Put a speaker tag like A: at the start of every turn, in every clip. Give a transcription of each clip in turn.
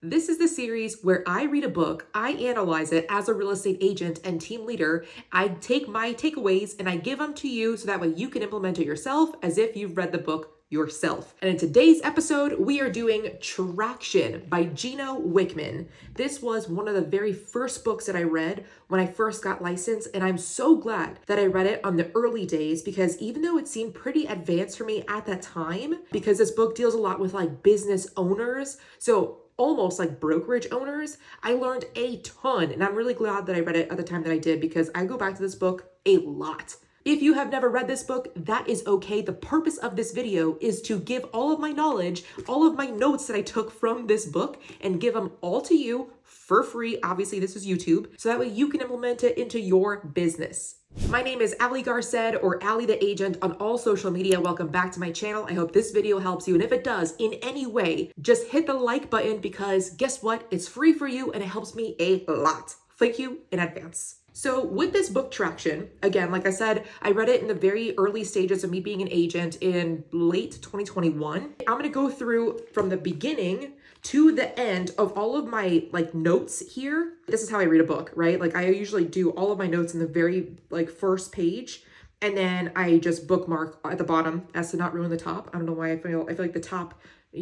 A: This is the series where I read a book, I analyze it as a real estate agent and team leader. I take my takeaways and I give them to you so that way you can implement it yourself as if you've read the book yourself. And in today's episode, we are doing Traction by Gino Wickman. This was one of the very first books that I read when I first got licensed, and I'm so glad that I read it on the early days because even though it seemed pretty advanced for me at that time, because this book deals a lot with like business owners, so almost like brokerage owners, I learned a ton, and I'm really glad that I read it at the time that I did because I go back to this book a lot. If you have never read this book, that is okay. The purpose of this video is to give all of my knowledge, all of my notes that I took from this book, and give them all to you for free. Obviously, this is YouTube, so that way you can implement it into your business. My name is Ali Garced, or Ali the Agent, on all social media. Welcome back to my channel. I hope this video helps you, and if it does in any way, just hit the like button because guess what? It's free for you and it helps me a lot. Thank you in advance. So with this book Traction, again, like I said, I read it in the very early stages of me being an agent in late 2021. I'm going to go through from the beginning to the end of all of my like notes here. This is how I read a book, right? Like I usually do all of my notes in the very like first page, and then I just bookmark at the bottom as to not ruin the top. I don't know why I feel like the top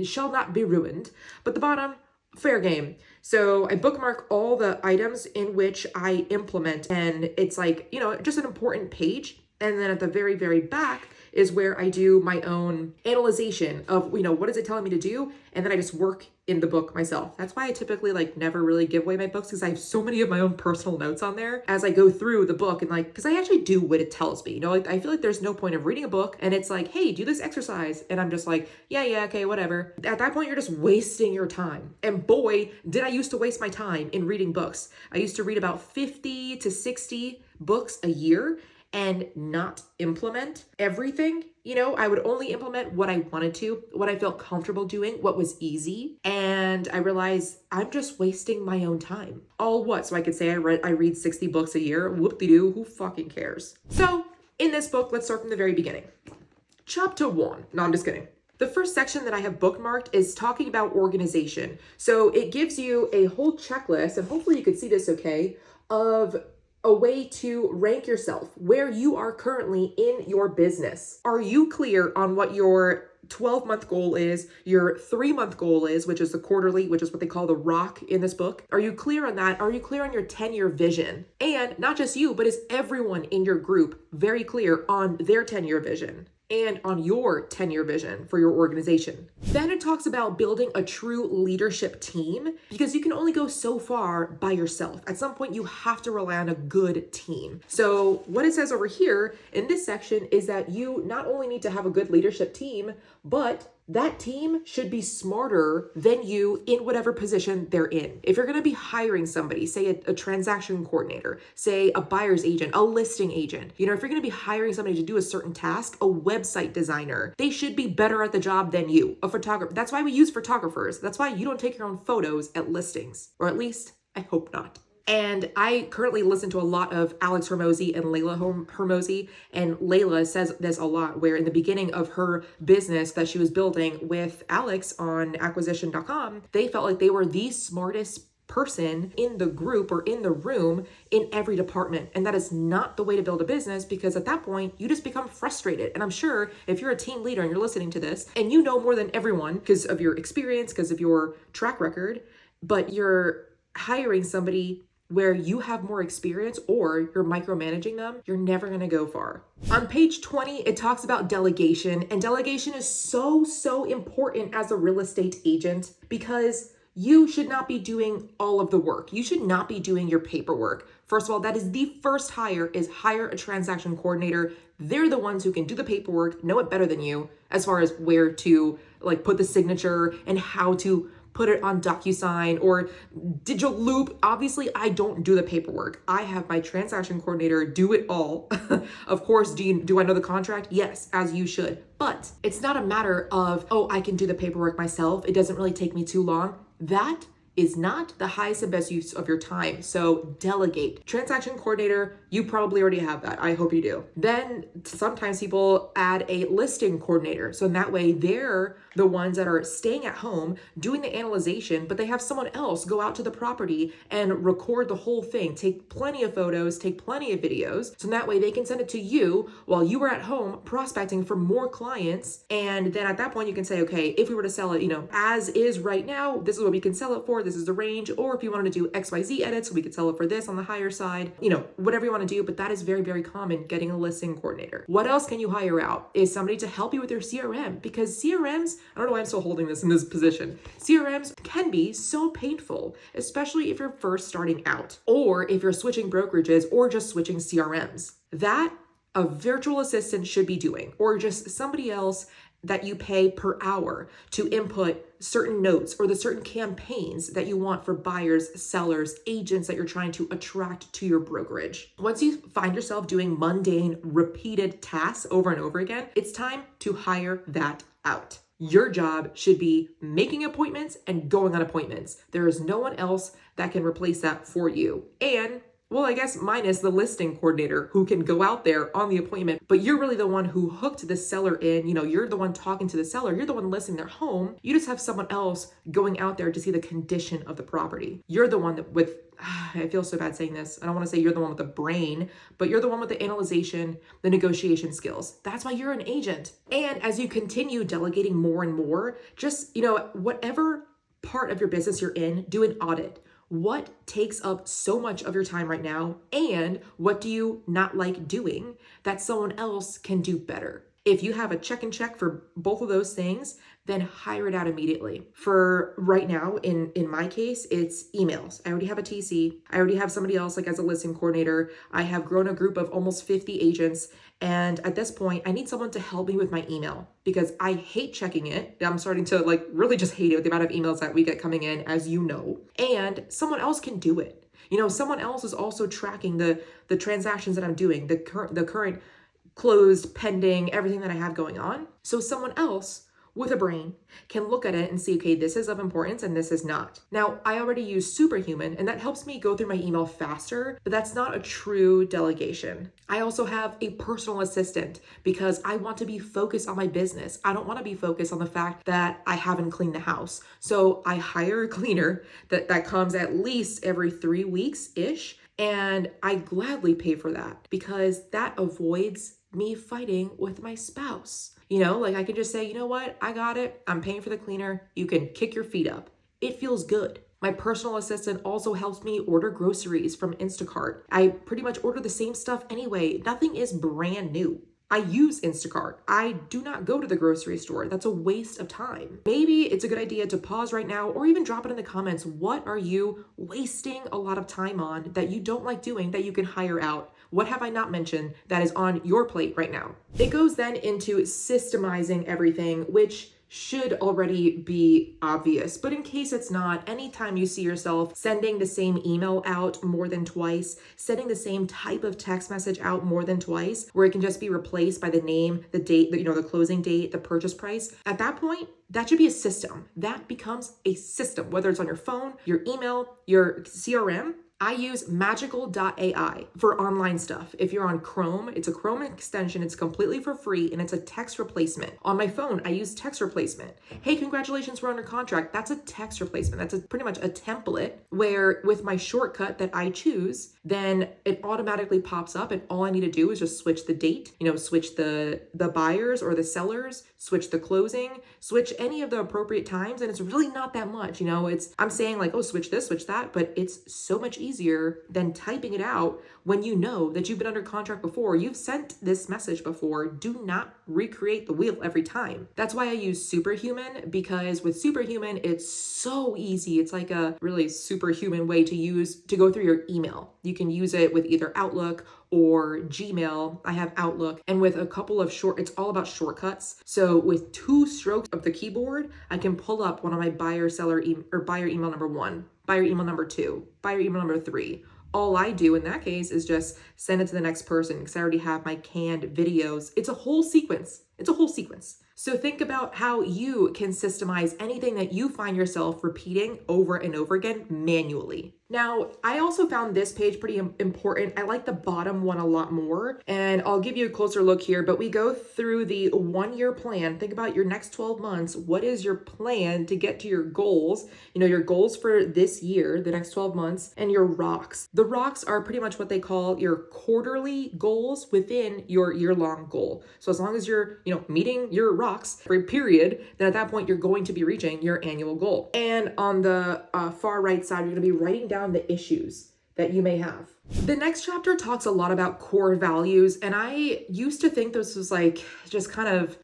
A: shall not be ruined, but the bottom, fair game. So I bookmark all the items in which I implement, and it's like, you know, just an important page. And then at the very, very back is where I do my own analyzation of, you know, what is it telling me to do? And then I just work in the book myself. That's why I typically like never really give away my books, because I have so many of my own personal notes on there as I go through the book, and like, because I actually do what it tells me, you know, like I feel like there's no point of reading a book and it's like, hey, do this exercise. And I'm just like, yeah, okay, whatever. At that point, you're just wasting your time. And boy, did I used to waste my time in reading books. I used to read about 50 to 60 books a year and not implement everything. You know, I would only implement what I wanted to, what I felt comfortable doing, what was easy. And I realized I'm just wasting my own time. All what? So I could say I read 60 books a year. Whoop-de-doo, who fucking cares? So in this book, let's start from the very beginning. Chapter 1. No, I'm just kidding. The first section that I have bookmarked is talking about organization. So it gives you a whole checklist, and hopefully you can see this okay, of a way to rank yourself, where you are currently in your business. Are you clear on what your 12-month goal is, your 3-month goal is, which is the quarterly, which is what they call the rock in this book? Are you clear on that? Are you clear on your 10-year vision? And not just you, but is everyone in your group very clear on their 10-year vision and on your 10-year vision for your organization? Then it talks about building a true leadership team, because you can only go so far by yourself. At some point, you have to rely on a good team. So what it says over here in this section is that you not only need to have a good leadership team, but that team should be smarter than you in whatever position they're in. If you're going to be hiring somebody, say a transaction coordinator, say a buyer's agent, a listing agent, you know, if you're going to be hiring somebody to do a certain task, a website designer, they should be better at the job than you. A photographer. That's why we use photographers. That's why you don't take your own photos at listings, or at least I hope not. And I currently listen to a lot of Alex Hormozy and Layla Hormozy. And Layla says this a lot, where in the beginning of her business that she was building with Alex on acquisition.com, they felt like they were the smartest person in the group or in the room in every department. And that is not the way to build a business, because at that point you just become frustrated. And I'm sure if you're a team leader and you're listening to this and you know more than everyone because of your experience, because of your track record, but you're hiring somebody where you have more experience or you're micromanaging them, you're never going to go far. On page 20, it talks about delegation, and delegation is so important as a real estate agent, because you should not be doing all of the work. You should not be doing your paperwork. First of all, that is the first hire a transaction coordinator. They're the ones who can do the paperwork, know it better than you as far as where to like put the signature and how to put it on DocuSign or Digital Loop. Obviously, I don't do the paperwork. I have my transaction coordinator do it all. Of course, do I know the contract? Yes, as you should. But it's not a matter of, oh, I can do the paperwork myself. It doesn't really take me too long. That is not the highest and best use of your time. So delegate. Transaction coordinator, you probably already have that. I hope you do. Then sometimes people add a listing coordinator. So in that way, they're the ones that are staying at home doing the analyzation, but they have someone else go out to the property and record the whole thing, take plenty of photos, take plenty of videos. So in that way, they can send it to you while you are at home prospecting for more clients. And then at that point, you can say, okay, if we were to sell it, as is right now, this is what we can sell it for. This is the range. Or if you wanted to do XYZ edits, we could sell it for this on the higher side, whatever you want to do. But that is very, very common, getting a listing coordinator. What else can you hire out is somebody to help you with your CRM, because CRMs, I don't know why I'm still holding this in this position. CRMs can be so painful, especially if you're first starting out, or if you're switching brokerages or just switching CRMs. That a virtual assistant should be doing, or just somebody else that you pay per hour to input certain notes or the certain campaigns that you want for buyers, sellers, agents that you're trying to attract to your brokerage. Once you find yourself doing mundane, repeated tasks over and over again, it's time to hire that out. Your job should be making appointments and going on appointments. There is no one else that can replace that for you. And well, I guess minus the listing coordinator who can go out there on the appointment, but you're really the one who hooked the seller in. You're the one talking to the seller. You're the one listing their home. You just have someone else going out there to see the condition of the property. You're the one that I feel so bad saying this. I don't want to say you're the one with the brain, but you're the one with the analyzation, the negotiation skills. That's why you're an agent. And as you continue delegating more and more, just, whatever part of your business you're in, do an audit. What takes up so much of your time right now, and what do you not like doing that someone else can do better? If you have a check and check for both of those things, then hire it out immediately. For right now, in my case, it's emails. I already have a TC. I already have somebody else like as a listing coordinator. I have grown a group of almost 50 agents. And at this point, I need someone to help me with my email because I hate checking it. I'm starting to really just hate it with the amount of emails that we get coming in, as you know. And someone else can do it. Someone else is also tracking the transactions that I'm doing, the current closed, pending, everything that I have going on. So someone else with a brain can look at it and see, okay, this is of importance and this is not. Now, I already use Superhuman and that helps me go through my email faster, but that's not a true delegation. I also have a personal assistant because I want to be focused on my business. I don't want to be focused on the fact that I haven't cleaned the house. So I hire a cleaner that comes at least every 3 weeks-ish, and I gladly pay for that because that avoids me fighting with my spouse. I can just say, you know what? I got it. I'm paying for the cleaner. You can kick your feet up. It feels good. My personal assistant also helps me order groceries from Instacart. I pretty much order the same stuff anyway. Nothing is brand new. I use Instacart. I do not go to the grocery store. That's a waste of time. Maybe it's a good idea to pause right now or even drop it in the comments. What are you wasting a lot of time on that you don't like doing that you can hire out? What have I not mentioned that is on your plate right now? It goes then into systemizing everything, which should already be obvious. But in case it's not, anytime you see yourself sending the same email out more than twice, sending the same type of text message out more than twice, where it can just be replaced by the name, the date, the closing date, the purchase price, at that point, that should be a system. That becomes a system, whether it's on your phone, your email, your CRM. I use magical.ai for online stuff. If you're on Chrome, it's a Chrome extension. It's completely for free and it's a text replacement. On my phone, I use text replacement. Hey, congratulations, we're under contract. That's a text replacement. That's pretty much a template where with my shortcut that I choose, then it automatically pops up and all I need to do is just switch the date, switch the buyers or the sellers, switch the closing, switch any of the appropriate times. And it's really not that much, I'm saying like, oh, switch this, switch that, but it's so much easier than typing it out when you know that you've been under contract before. You've sent this message before. Do not recreate the wheel every time. That's why I use Superhuman, because with Superhuman, it's so easy. It's like a really superhuman way to go through your email. You can use it with either Outlook or Gmail. I have Outlook, and with a couple of it's all about shortcuts. So with 2 strokes of the keyboard, I can pull up one of my buyer email number 1, buyer email number 2, buyer email number 3. All I do in that case is just send it to the next person because I already have my canned videos. It's a whole sequence. It's a whole sequence. So think about how you can systemize anything that you find yourself repeating over and over again manually. Now, I also found this page pretty important. I like the bottom one a lot more, and I'll give you a closer look here, but we go through the 1-year plan. Think about your next 12 months. What is your plan to get to your goals? Your goals for this year, the next 12 months, and your rocks. The rocks are pretty much what they call your quarterly goals within your year-long goal. So as long as you're, meeting your rocks every period, then at that point you're going to be reaching your annual goal. And on the far right side, you're going to be writing down the issues that you may have. The next chapter talks a lot about core values, and I used to think this was like just kind of,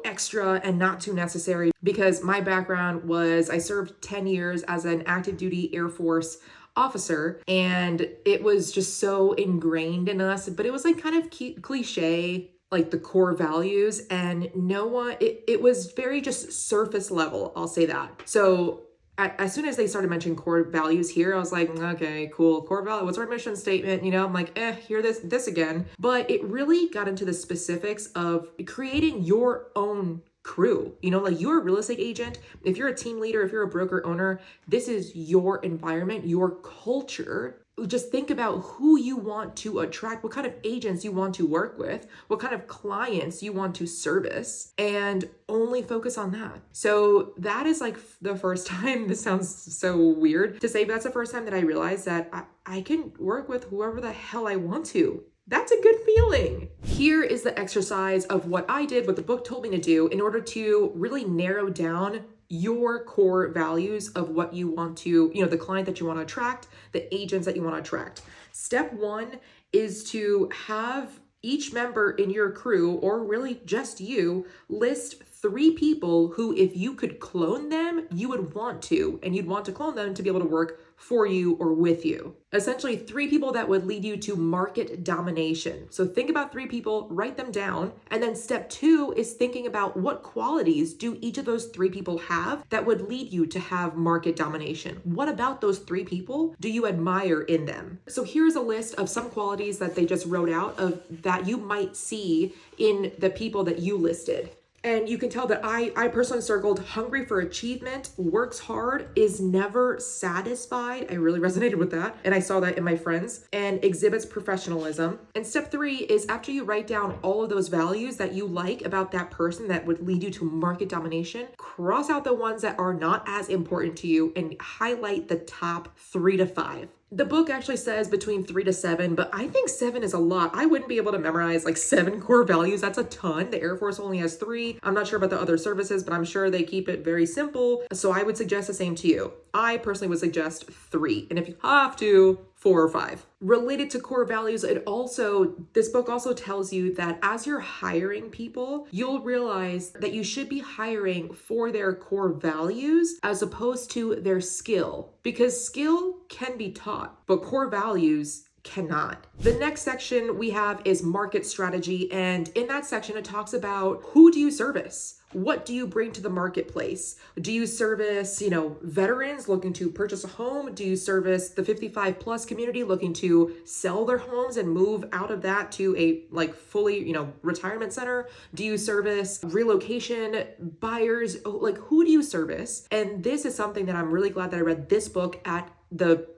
A: extra and not too necessary, because my background was I served 10 years as an active duty Air Force officer, and it was just so ingrained in us, but it was like kind of cliche, like the core values, and it was very just surface level, I'll say that. So as soon as they started mentioning core values here, I was like, okay, cool, core value, what's our mission statement? I'm like, hear this again. But it really got into the specifics of creating your own crew. Like you're a real estate agent, if you're a team leader, if you're a broker owner, this is your environment, your culture. Just think about who you want to attract, what kind of agents you want to work with, what kind of clients you want to service, and only focus on that. So that is like the first time, this sounds so weird to say, but that's the first time that I realized that I can work with whoever the hell I want to. That's a good feeling. Here is the exercise of what I did, what the book told me to do in order to really narrow down your core values of what you want to, the client that you want to attract, the agents that you want to attract. Step 1 is to have each member in your crew, or really just you, list 3 people who, if you could clone them, you would want to, and you'd want to clone them to be able to work for you or with you. Essentially 3 people that would lead you to market domination. So think about 3 people, write them down. And then step 2 is thinking about what qualities do each of those 3 people have that would lead you to have market domination. What about those 3 people do you admire in them? So here's a list of some qualities that they just wrote out of that you might see in the people that you listed. And you can tell that I personally circled hungry for achievement, works hard, is never satisfied. I really resonated with that. And I saw that in my friends, and exhibits professionalism. And step 3 is after you write down all of those values that you like about that person that would lead you to market domination, cross out the ones that are not as important to you and highlight the top 3 to 5. The book actually says between 3 to 7, but I think 7 is a lot. I wouldn't be able to memorize like 7 core values. That's a ton. The Air Force only has 3. I'm not sure about the other services, but I'm sure they keep it very simple. So I would suggest the same to you. I personally would suggest 3. And if you have to, 4 or 5. Related to core values, this book also tells you that as you're hiring people, you'll realize that you should be hiring for their core values as opposed to their skill, because skill can be taught, but core values cannot. The next section we have is market strategy. And in that section, it talks about who do you service? What do you bring to the marketplace? Do you service, veterans looking to purchase a home? Do you service the 55 plus community looking to sell their homes and move out of that to a fully, retirement center? Do you service relocation buyers? Who do you service? And this is something that I'm really glad that I read this book at the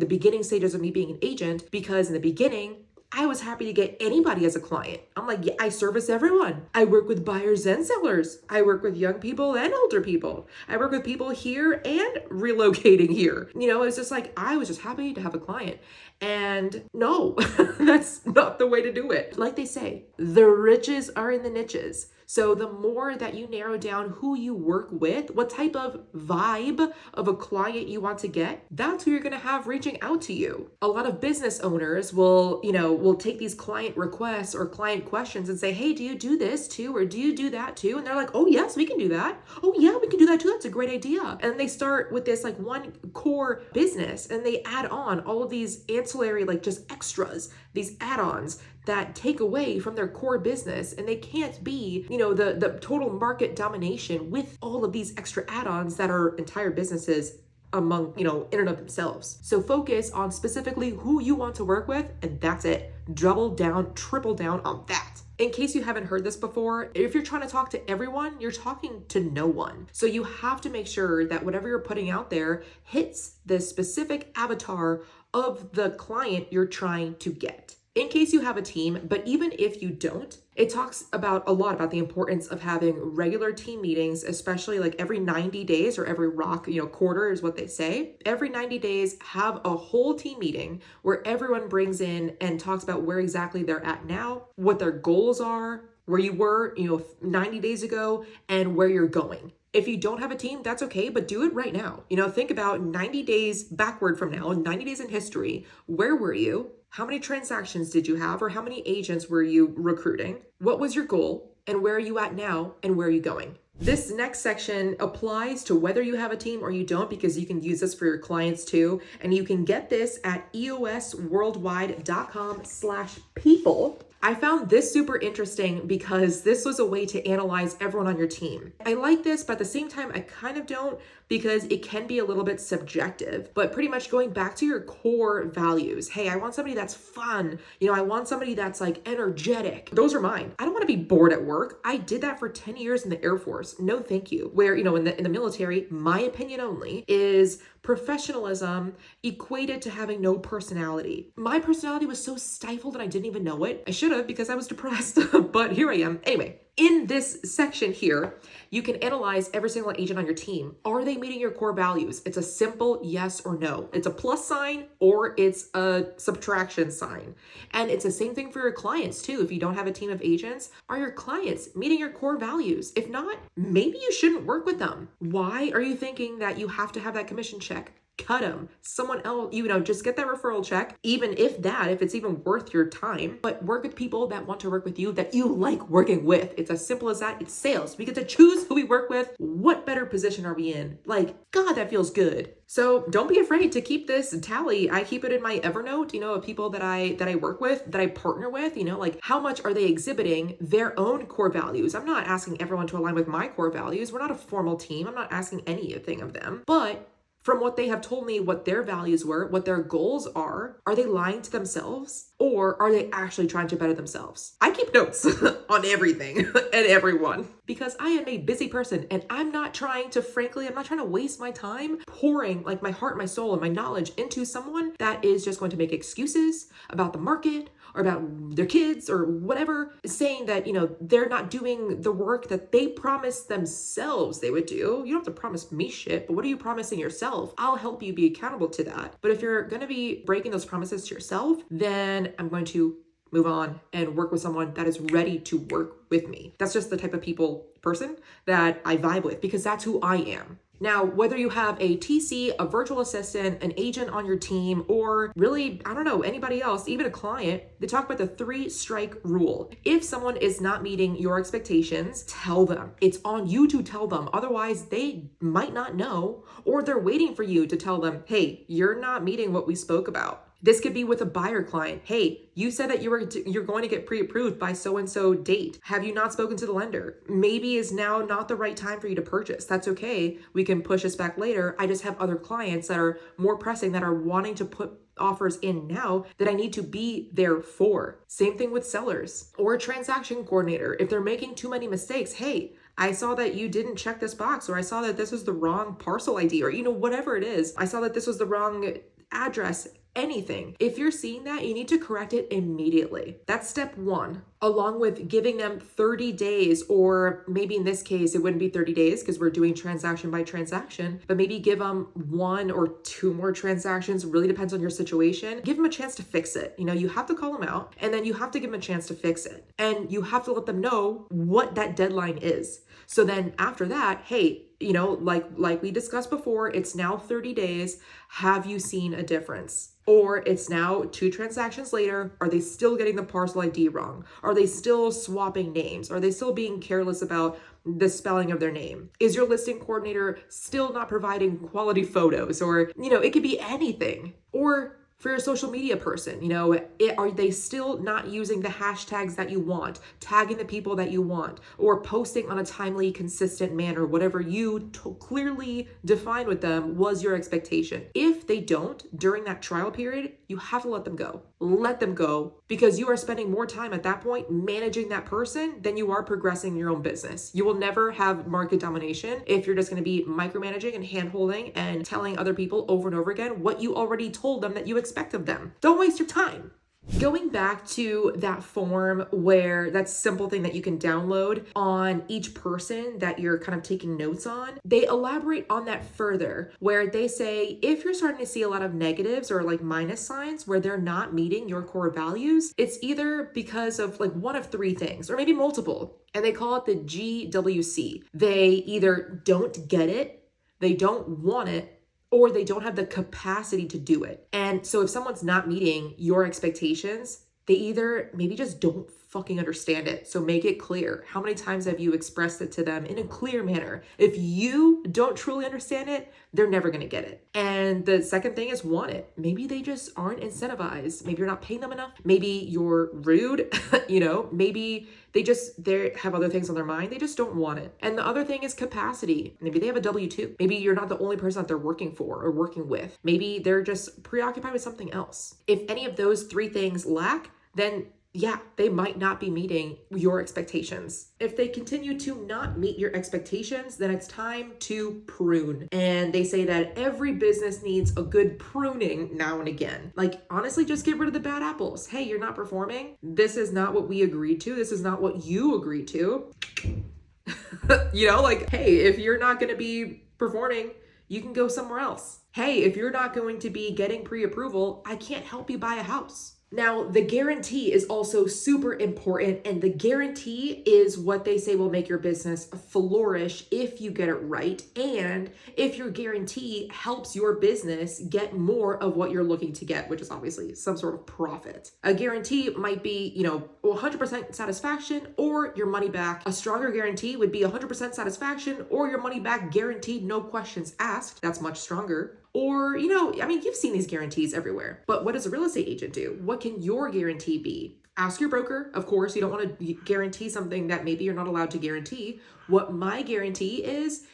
A: beginning stages of me being an agent, because in the beginning, I was happy to get anybody as a client. I'm like, yeah, I service everyone. I work with buyers and sellers. I work with young people and older people. I work with people here and relocating here. It's just like, I was just happy to have a client. And no, that's not the way to do it. Like they say, the riches are in the niches. So the more that you narrow down who you work with, what type of vibe of a client you want to get, that's who you're going to have reaching out to you. A lot of business owners will take these client requests or client questions and say, hey, do you do this too? Or do you do that too? And they're like, oh yes, we can do that. Oh yeah, we can do that too. That's a great idea. And they start with this one core business, and they add on all of these ancillary, just extras, these add-ons that take away from their core business, and they can't be, the total market domination with all of these extra add-ons that are entire businesses among, in and of themselves. So focus on specifically who you want to work with, and that's it. Double down, triple down on that. In case you haven't heard this before, if you're trying to talk to everyone, you're talking to no one. So you have to make sure that whatever you're putting out there hits the specific avatar of the client you're trying to get. In case you have a team, but even if you don't, it talks about a lot about the importance of having regular team meetings, especially like every 90 days or every quarter is what they say. Every 90 days, have a whole team meeting where everyone brings in and talks about where exactly they're at now, what their goals are, where you were, 90 days ago, and where you're going. If you don't have a team, that's okay, but do it right now. Think about 90 days backward from now, 90 days in history. Where were you? How many transactions did you have, or how many agents were you recruiting? What was your goal, and where are you at now, and where are you going? This next section applies to whether you have a team or you don't, because you can use this for your clients too. And you can get this at eosworldwide.com/people. I found this super interesting because this was a way to analyze everyone on your team. I like this, but at the same time, I kind of don't, because it can be a little bit subjective, but pretty much going back to your core values. Hey, I want somebody that's fun. I want somebody that's like energetic. Those are mine. I don't want to be bored at work. I did that for 10 years in the Air Force. No, thank you. Where, in the military, my opinion only is professionalism equated to having no personality. My personality was so stifled and I didn't even know it. I should have, because I was depressed, but here I am. Anyway, in this section here, you can analyze every single agent on your team. Are they meeting your core values? It's a simple yes or no. It's a plus sign or it's a subtraction sign. And it's the same thing for your clients too. If you don't have a team of agents, are your clients meeting your core values? If not, maybe you shouldn't work with them. Why are you thinking that you have to have that commission check? Cut them. Someone else, just get that referral check, even if it's even worth your time, but work with people that want to work with you, that you like working with. It's as simple as that. It's sales. We get to choose who we work with. What better position are we in? God, that feels good. So don't be afraid to keep this tally. I keep it in my Evernote, of people that I work with, that I partner with, how much are they exhibiting their own core values? I'm not asking everyone to align with my core values. We're not a formal team. I'm not asking anything of them, but from what they have told me, what their values were, what their goals are they lying to themselves, or are they actually trying to better themselves? I keep notes on everything and everyone, because I am a busy person and I'm not trying to waste my time pouring my heart, my soul, and my knowledge into someone that is just going to make excuses about the market or about their kids or whatever, saying that, they're not doing the work that they promised themselves they would do. You don't have to promise me shit, but what are you promising yourself? I'll help you be accountable to that. But if you're going to be breaking those promises to yourself, then I'm going to move on and work with someone that is ready to work with me. That's just the type of person that I vibe with, because that's who I am. Now, whether you have a TC, a virtual assistant, an agent on your team, or really, anybody else, even a client, they talk about the 3-strike rule. If someone is not meeting your expectations, tell them. It's on you to tell them. Otherwise, they might not know, or they're waiting for you to tell them, hey, you're not meeting what we spoke about. This could be with a buyer client. Hey, you said that you're going to get pre-approved by so-and-so date. Have you not spoken to the lender? Maybe is now not the right time for you to purchase. That's okay. We can push this back later. I just have other clients that are more pressing, that are wanting to put offers in now, that I need to be there for. Same thing with sellers or a transaction coordinator. If they're making too many mistakes, hey, I saw that you didn't check this box, or I saw that this was the wrong parcel ID, or whatever it is. I saw that this was the wrong address. Anything. If you're seeing that, you need to correct it immediately. That's step 1, along with giving them 30 days, or maybe in this case, it wouldn't be 30 days because we're doing transaction by transaction, but maybe give them 1 or 2 more transactions. Really depends on your situation. Give them a chance to fix it. You have to call them out, and then you have to give them a chance to fix it. And you have to let them know what that deadline is. So then after that, hey, like we discussed before, it's now 30 days. Have you seen a difference? Or it's now 2 transactions later. Are they still getting the parcel ID wrong? Are they still swapping names? Are they still being careless about the spelling of their name? Is your listing coordinator still not providing quality photos? Or, it could be anything. Or For your social media person, are they still not using the hashtags that you want, tagging the people that you want, or posting on a timely, consistent manner, whatever you clearly define with them was your expectation. If they don't during that trial period, you have to let them go. Let them go, because you are spending more time at that point managing that person than you are progressing your own business. You will never have market domination if you're just going to be micromanaging and hand-holding and telling other people over and over again what you already told them that you expect of them. Don't waste your time. Going back to that form where that simple thing that you can download on each person that you're kind of taking notes on, they elaborate on that further where they say, if you're starting to see a lot of negatives or like minus signs where they're not meeting your core values, it's either because of like one of three things or maybe multiple. And they call it the GWC. They either don't get it, they don't want it, or they don't have the capacity to do it. And so if someone's not meeting your expectations, they either maybe just don't fucking understand it. So make it clear. How many times have you expressed it to them in a clear manner? If you don't truly understand it, they're never going to get it. And the second thing is want it. Maybe they just aren't incentivized. Maybe you're not paying them enough. Maybe you're rude, maybe they have other things on their mind. They just don't want it. And the other thing is capacity. Maybe they have a W-2. Maybe you're not the only person that they're working for or working with. Maybe they're just preoccupied with something else. If any of those three things lack, then yeah, they might not be meeting your expectations. If they continue to not meet your expectations, then it's time to prune. And they say that every business needs a good pruning now and again. Like, honestly, just get rid of the bad apples. Hey, you're not performing. This is not what we agreed to. This is not what you agreed to. Hey, if you're not going to be performing, you can go somewhere else. Hey, if you're not going to be getting pre-approval, I can't help you buy a house. Now, the guarantee is also super important, and the guarantee is what they say will make your business flourish if you get it right, and if your guarantee helps your business get more of what you're looking to get, which is obviously some sort of profit. A guarantee might be, 100% satisfaction or your money back. A stronger guarantee would be 100% satisfaction or your money back guaranteed, no questions asked. That's much stronger. Or, you've seen these guarantees everywhere. But what does a real estate agent do? What can your guarantee be? Ask your broker. Of course, you don't want to guarantee something that maybe you're not allowed to guarantee. What my guarantee is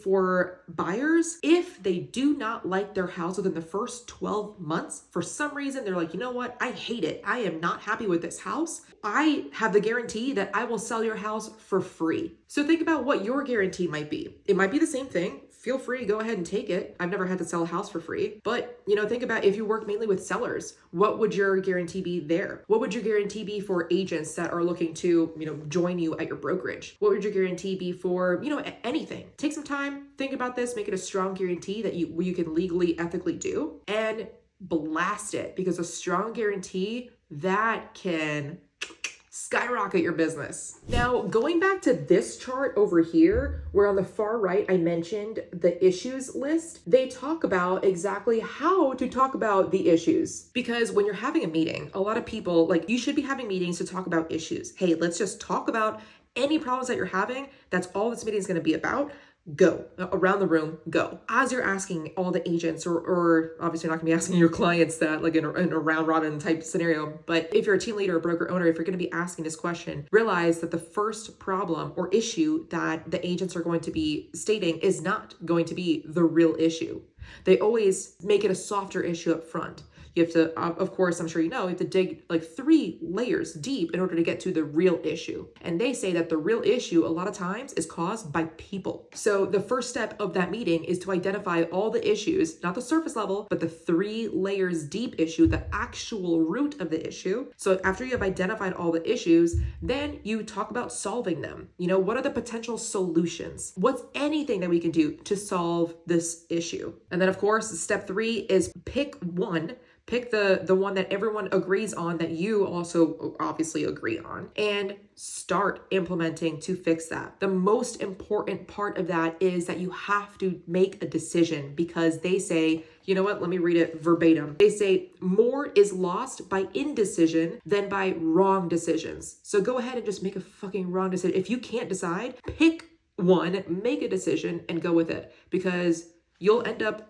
A: for buyers, if they do not like their house within the first 12 months, for some reason, they're like, you know what? I hate it. I am not happy with this house. I have the guarantee that I will sell your house for free. So think about what your guarantee might be. It might be the same thing. Feel free, go ahead and take it. I've never had to sell a house for free. But, think about if you work mainly with sellers, what would your guarantee be there? What would your guarantee be for agents that are looking to, join you at your brokerage? What would your guarantee be for, anything? Take some time, think about this, make it a strong guarantee that you can legally, ethically do, and blast it, because a strong guarantee that can skyrocket your business. Now, going back to this chart over here, where on the far right, I mentioned the issues list, they talk about exactly how to talk about the issues. Because when you're having a meeting, a lot of people, you should be having meetings to talk about issues. Hey, let's just talk about any problems that you're having. That's all this meeting is going to be about. Go around the room, go. As you're asking all the agents, or obviously you're not gonna be asking your clients that in a round robin type scenario, but if you're a team leader or broker owner, if you're gonna be asking this question, realize that the first problem or issue that the agents are going to be stating is not going to be the real issue. They always make it a softer issue up front. You have to, of course, I'm sure you have to dig 3 layers deep in order to get to the real issue. And they say that the real issue a lot of times is caused by people. So the first step of that meeting is to identify all the issues, not the surface level, but the 3 layers deep issue, the actual root of the issue. So after you have identified all the issues, then you talk about solving them. What are the potential solutions? What's anything that we can do to solve this issue? And then of course, step 3 is pick one. Pick the one that everyone agrees on, that you also obviously agree on, and start implementing to fix that. The most important part of that is that you have to make a decision, because they say, let me read it verbatim. They say more is lost by indecision than by wrong decisions. So go ahead and just make a fucking wrong decision. If you can't decide, pick one, make a decision and go with it, because you'll end up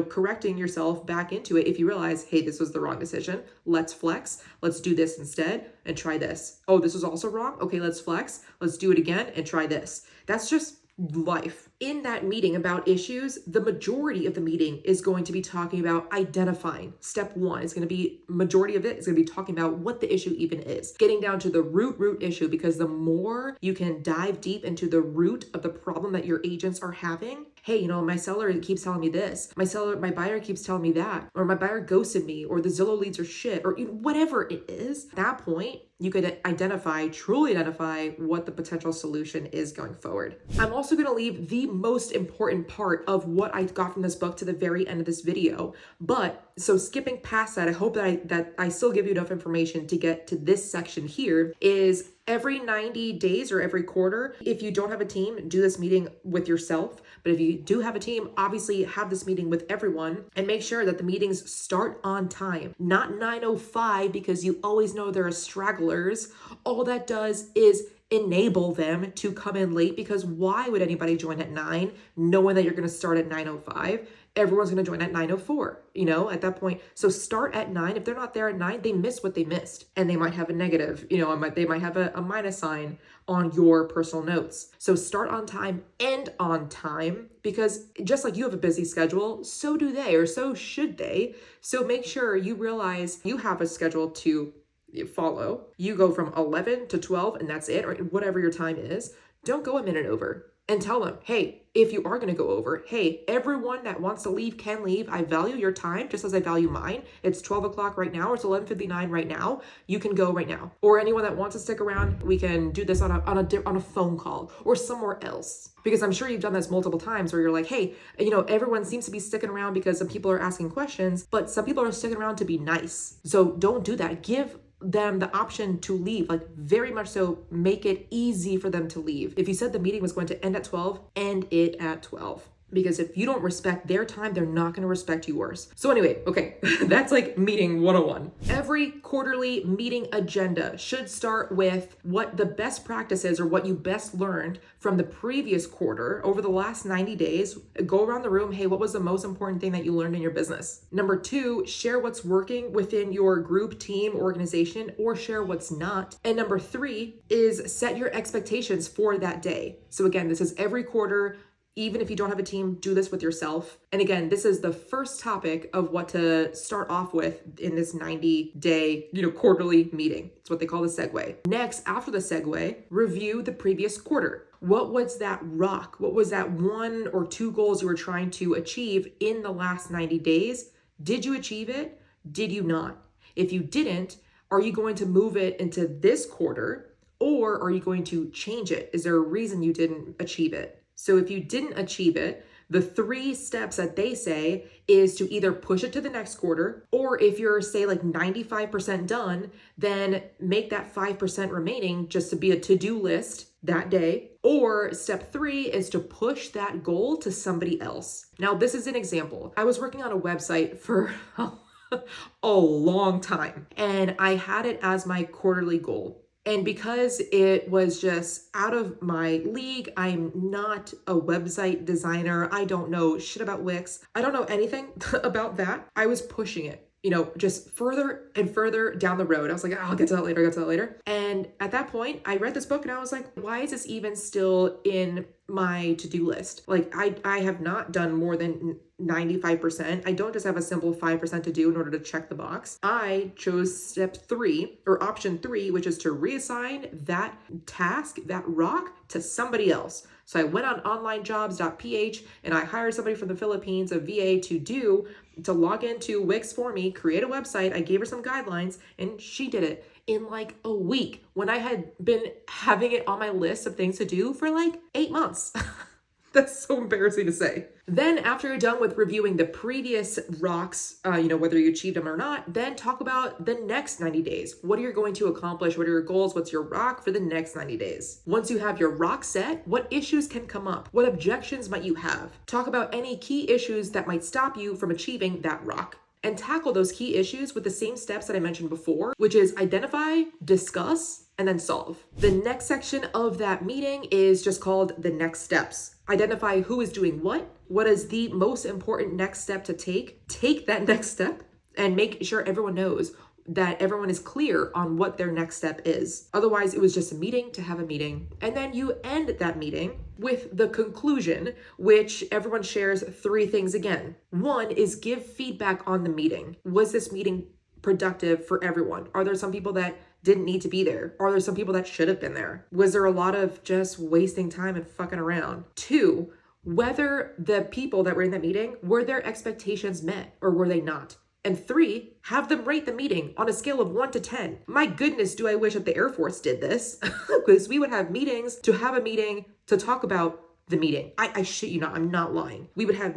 A: correcting yourself back into it. If you realize, hey, this was the wrong decision, let's flex. Let's do this instead and try this. Oh, this was also wrong. Okay, let's flex. Let's do it again and try this. That's just life. In that meeting about issues, the majority of the meeting is going to be talking about identifying. Step one is going to be, majority of it is going to be talking about what the issue even is, getting down to the root issue, because the more you can dive deep into the root of the problem that your agents are having. Hey, my seller keeps telling me this, my buyer keeps telling me that, or my buyer ghosted me, or the Zillow leads are shit, or whatever it is. At that point, you could truly identify what the potential solution is going forward. I'm also going to leave the most important part of what I got from this book to the very end of this video. So skipping past that, I hope that I still give you enough information to get to this section here, is every 90 days or every quarter, if you don't have a team, do this meeting with yourself. But if you do have a team, obviously have this meeting with everyone and make sure that the meetings start on time, not 9:05, because you always know there are stragglers. All that does is enable them to come in late, because why would anybody join at 9 knowing that you're going to start at 9:05? Everyone's going to join at 9:04, at that point. So start at 9. If they're not there at 9, they miss what they missed, and they might have a negative, they might have a minus sign on your personal notes. So start on time, end on time, because just like you have a busy schedule, so do they, or so should they. So make sure you realize you have a schedule to follow. You go from 11 to 12 and that's it, or whatever your time is. Don't go a minute over. And tell them, hey, if you are going to go over, hey, everyone that wants to leave can leave. I value your time just as I value mine. It's 12 o'clock right now. It's 11:59 right now. You can go right now. Or anyone that wants to stick around, we can do this on a phone call or somewhere else. Because I'm sure you've done this multiple times where you're like, hey, everyone seems to be sticking around because some people are asking questions, but some people are sticking around to be nice. So don't do that. Give them the option to leave, very much so. Make it easy for them to leave. If you said the meeting was going to end at 12, end it at 12. Because if you don't respect their time, they're not going to respect yours. So anyway, okay, that's meeting 101. Every quarterly meeting agenda should start with what the best practices or what you best learned from the previous quarter over the last 90 days. Go around the room. Hey, what was the most important thing that you learned in your business? Number 2, share what's working within your group, team, organization, or share what's not. And number 3 is set your expectations for that day. So again, this is every quarter. Even if you don't have a team, do this with yourself. And again, this is the first topic of what to start off with in this 90-day, quarterly meeting. It's what they call the segue. Next, after the segue, review the previous quarter. What was that rock? What was that 1 or 2 goals you were trying to achieve in the last 90 days? Did you achieve it? Did you not? If you didn't, are you going to move it into this quarter, or are you going to change it? Is there a reason you didn't achieve it? So if you didn't achieve it, the 3 steps that they say is to either push it to the next quarter, or if you're, say, 95% done, then make that 5% remaining just to be a to-do list that day. Or step 3 is to push that goal to somebody else. Now, this is an example. I was working on a website for a long time, and I had it as my quarterly goal. And because it was just out of my league, I'm not a website designer. I don't know shit about Wix. I don't know anything about that. I was pushing it, just further and further down the road. I was like, I'll get to that later. And at that point, I read this book and I was like, why is this even still in my to-do list? I have not done more than 95%. I don't just have a simple 5% to do in order to check the box. I chose step 3 or option 3, which is to reassign that task, that rock, to somebody else. So I went on onlinejobs.ph and I hired somebody from the Philippines, a VA, to log into Wix for me, create a website. I gave her some guidelines and she did it in a week when I had been having it on my list of things to do for 8 months. That's so embarrassing to say. Then after you're done with reviewing the previous rocks, whether you achieved them or not, then talk about the next 90 days. What are you going to accomplish? What are your goals? What's your rock for the next 90 days? Once you have your rock set, what issues can come up? What objections might you have? Talk about any key issues that might stop you from achieving that rock. and tackle those key issues with the same steps that I mentioned before, which is identify, discuss, and then solve. The next section of that meeting is just called the next steps. Identify who is doing what is the most important next step to take that next step, and make sure everyone knows that everyone is clear on what their next step is. Otherwise, it was just a meeting to have a meeting. And then you end that meeting with the conclusion, which everyone shares 3 things again. 1 is give feedback on the meeting. Was this meeting productive for everyone? Are there some people that didn't need to be there? Are there some people that should have been there? Was there a lot of just wasting time and fucking around? 2, whether the people that were in that meeting, were their expectations met or were they not? And 3, have them rate the meeting on a scale of 1 to 10. My goodness, do I wish that the Air Force did this, because we would have meetings to have a meeting to talk about the meeting. I shit you not, I'm not lying. We would have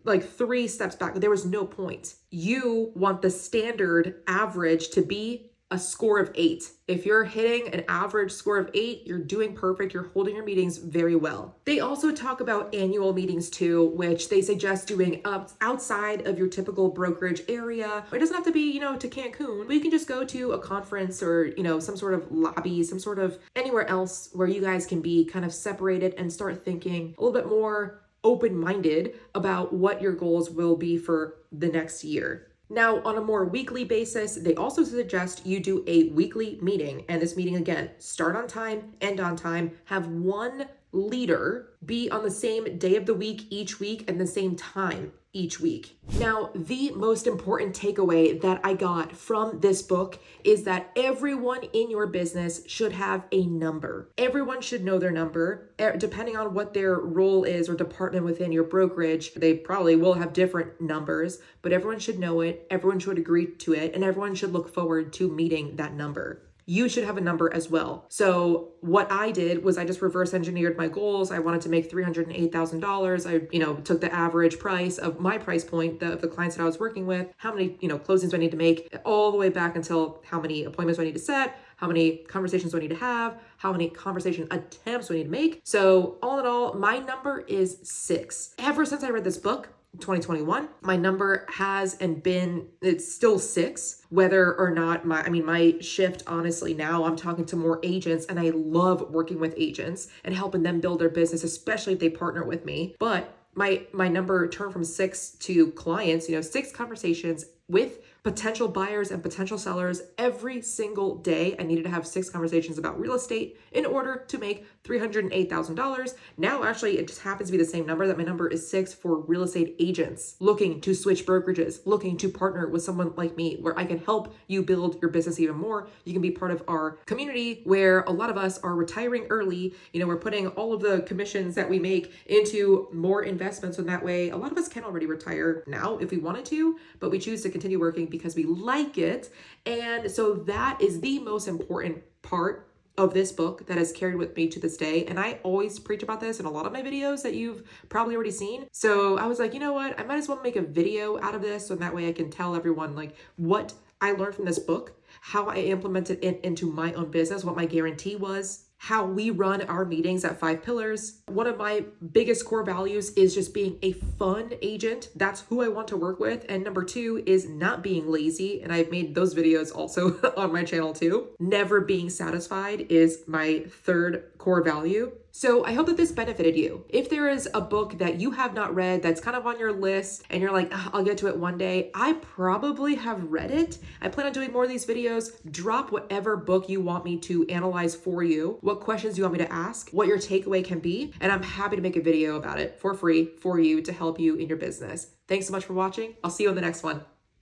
A: like 3 steps back. There was no point. You want the standard average to be a score of 8. If you're hitting an average score of 8, you're doing perfect. You're holding your meetings very well. They also talk about annual meetings too, which they suggest doing outside of your typical brokerage area. It doesn't have to be, to Cancun, but you can just go to a conference or, some sort of lobby, some sort of anywhere else where you guys can be kind of separated and start thinking a little bit more open-minded about what your goals will be for the next year. Now, on a more weekly basis, they also suggest you do a weekly meeting. And this meeting, again, start on time, end on time, have one leader be on the same day of the week each week and the same time each week. Now, the most important takeaway that I got from this book is that everyone in your business should have a number. Everyone should know their number. Depending on what their role is or department within your brokerage, they probably will have different numbers, but everyone should know it, everyone should agree to it, and everyone should look forward to meeting that number. You should have a number as well. So what I did was I just reverse engineered my goals. I wanted to make $308,000. I, took the average price of my price point, the clients that I was working with, how many, closings do I need to make, all the way back until how many appointments do I need to set, how many conversations do I need to have, how many conversation attempts do I need to make. So all in all, my number is 6. Ever since I read this book, 2021, my number has and been, it's still 6, whether or not my shift, honestly, now I'm talking to more agents and I love working with agents and helping them build their business, especially if they partner with me. But my number turned from 6 to clients, 6 conversations with potential buyers and potential sellers every single day. I needed to have 6 conversations about real estate in order to make $308,000. Now, actually, it just happens to be the same number, that my number is 6 for real estate agents looking to switch brokerages, looking to partner with someone like me, where I can help you build your business even more. You can be part of our community where a lot of us are retiring early. We're putting all of the commissions that we make into more investments. And that way, a lot of us can already retire now if we wanted to, but we choose to continue working because we like it. And so that is the most important part of this book that has carried with me to this day. And I always preach about this in a lot of my videos that you've probably already seen. So I was like, you know what? I might as well make a video out of this. So that way I can tell everyone what I learned from this book, how I implemented it into my own business, what my guarantee was, how we run our meetings at 5 Pillars. One of my biggest core values is just being a fun agent. That's who I want to work with. And number 2 is not being lazy. And I've made those videos also on my channel too. Never being satisfied is my 3rd core value. So I hope that this benefited you. If there is a book that you have not read that's kind of on your list and you're like, I'll get to it one day, I probably have read it. I plan on doing more of these videos. Drop whatever book you want me to analyze for you, what questions you want me to ask, what your takeaway can be, and I'm happy to make a video about it for free for you to help you in your business. Thanks so much for watching. I'll see you in the next one.